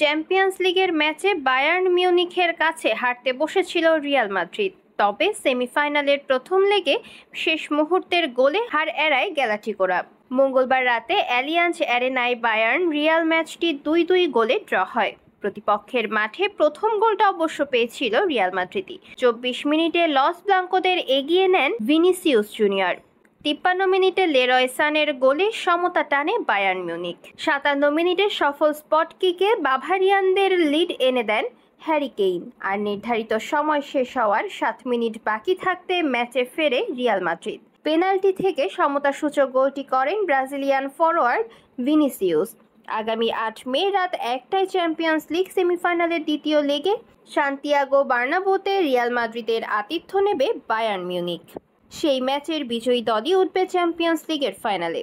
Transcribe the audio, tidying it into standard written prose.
Champions লিগের ম্যাচে Bayern মিউনিখের কাছে হারতে বসেছিল রিয়াল মাদ্রিদ। তবে সেমিফাইনালের প্রথম লেগে শেষ মুহূর্তের গোলে হার এড়ায় গ্যালাটিকোরা। মঙ্গলবার রাতে অ্যালিয়াঞ্জ অ্যারেনায় বায়ার্ন রিয়াল ম্যাচটি 2-2 গোলে ড্র হয়। প্রতিপক্ষের মাঠে প্রথম গোলটা অবশ্য পেয়েছিল রিয়াল মাদ্রিদই। 24 মিনিটে লস ব্লাঙ্কোদের এগিয়ে নেন ভিনিসিয়াস জুনিয়র। 53 মিনিটে লেরয় সানের গোলে সমতা টানে বায়ার্ন মিউনিখ। 57 মিনিটে সফল স্পট কিকে বাভারিয়ানদের লিড এনে দেন হ্যারি কেইন। আর নির্ধারিত সময় শেষ হওয়ার 7 মিনিট বাকি থাকতে ম্যাচে ফেরে রিয়াল মাদ্রিদ। পেনাল্টি থেকে সমতাসূচক গোলটি করেন ব্রাজিলিয়ান ফরোয়ার্ড ভিনিসিয়াস। আগামী 8 মে রাত 1টায় চ্যাম্পিয়ন্স লিগ সেমিফাইনালের দ্বিতীয় লেগে সান্তিয়াগো বার্নাব্যুতে রিয়াল মাদ্রিদের আতিথ্য নেবে বায়ার্ন মিউনিখ। সেই ম্যাচের বিজয়ী দলই উঠবে চ্যাম্পিয়ন্স লিগের ফাইনালে।